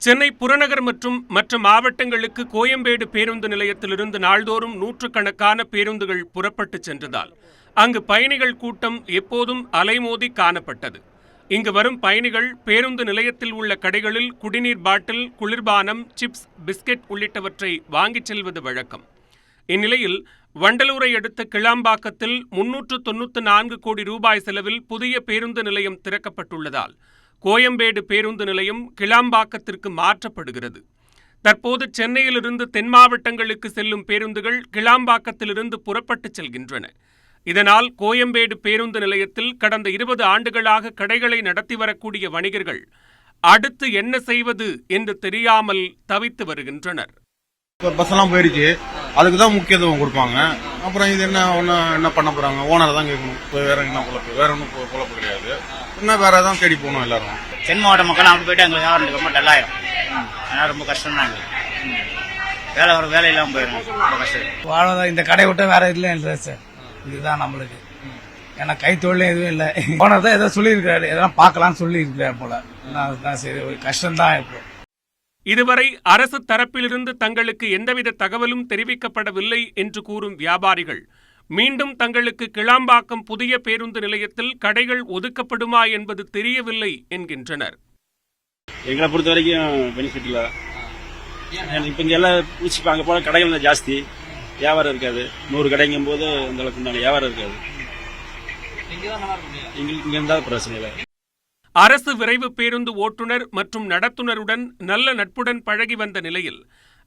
சென்னை புறநகர் மற்றும் மற்ற மாவட்டங்களுக்கு கோயம்பேடு பேருந்து நிலையத்திலிருந்து நாள்தோறும் நூற்றுக்கணக்கான பேருந்துகள் புறப்பட்டுச் சென்றதால் அங்கு பயணிகள் கூட்டம் எப்போதும் அலைமோதி காணப்பட்டது. இங்கு வரும் பயணிகள் பேருந்து நிலையத்தில் உள்ள கடைகளில் குடிநீர் பாட்டில், குளிர்பானம், சிப்ஸ், பிஸ்கெட் உள்ளிட்டவற்றை வாங்கிச் செல்வது வழக்கம். இந்நிலையில் வண்டலூரை அடுத்த கிளாம்பாக்கத்தில் 394 கோடி ரூபாய் செலவில் புதிய பேருந்து நிலையம் திறக்கப்பட்டுள்ளதால் கோயம்பேடு பேருந்து நிலையம் கிளாம்பாக்கத்திற்கு மாற்றப்படுகிறது. தற்போது சென்னையிலிருந்து தென் மாவட்டங்களுக்கு செல்லும் பேருந்துகள் கிளாம்பாக்கத்திலிருந்து புறப்பட்டுச் செல்கின்றன. இதனால் கோயம்பேடு பேருந்து நிலையத்தில் கடந்த 20 ஆண்டுகளாக கடைகளை நடத்தி வரக்கூடிய வணிகர்கள் அடுத்து என்ன செய்வது என்று தெரியாமல் தவித்து வருகின்றனர். பஸ்ஸெல்லாம் போயிடுச்சு, அதுக்கு தான் முக்கியத்துவம் கொடுப்பாங்க. அப்புறம் இது என்ன பண்ண போறாங்க, ஓனரை தான் கேட்கணும். வேற என்ன குழப்பம், வேற ஒன்றும் குழப்பம் கிடையாது. இன்னும் வேற ஏதாவது தேடி போகணும் எல்லாரும். தென் மாவட்ட மக்கள் அப்படி போயிட்டு எங்களுக்கு வியாபாரம் ரொம்ப டல்லாயிரும். அதனால ரொம்ப கஷ்டம் தான். வேலை இல்லாமல் போயிடும், ரொம்ப கஷ்டம். வாழ்வதா இந்த கடை விட்டு வேற இல்லை சார். இதுதான் நம்மளுக்கு. ஏன்னா கைத்தொழிலும் எதுவும் இல்லை. ஓனர் தான் ஏதோ சொல்லியிருக்காரு, எதெல்லாம் பார்க்கலாம்னு சொல்லியிருக்காரு போல. அதுதான் சரி, ஒரு கஷ்டம்தான் இப்போ. இதுவரை அரசு தரப்பிலிருந்து தங்களுக்கு எந்தவித தகவலும் தெரிவிக்கப்படவில்லை என்று கூறும் வியாபாரிகள் மீண்டும் தங்களுக்கு கிளாம்பாக்கம் புதிய பேருந்து நிலையத்தில் கடைகள் ஒதுக்கப்படுமா என்பது தெரியவில்லை என்கின்றனர். எங்களை பொறுத்த வரைக்கும் பெனிஃபிட் இல்லை. இப்போ இங்கே எல்லாம் பூச்சிப்பாங்க போல கடைகள் ஜாஸ்தி, வியாபாரம் இருக்காது. 100 கடைங்கும் போது அந்த அளவுக்கு உண்டான வியாபாரம் இருக்காது. இங்கே இருந்தால் பிரச்சனை இல்லை. அரசு விரைவு பேருந்து ஓட்டுநர் மற்றும் நடத்துனருடன் நல்ல நட்புடன் பழகி வந்த நிலையில்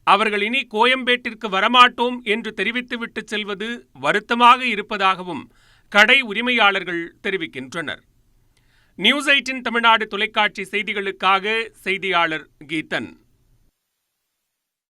அவர்கள் இனி கோயம்பேட்டிற்கு வரமாட்டோம் என்று தெரிவித்துவிட்டு செல்வது வருத்தமாக இருப்பதாகவும் கடை உரிமையாளர்கள் தெரிவிக்கின்றனர். நியூஸ் 18 தமிழ்நாடு தொலைக்காட்சி செய்திகளுக்காக செய்தியாளர் கீதன்.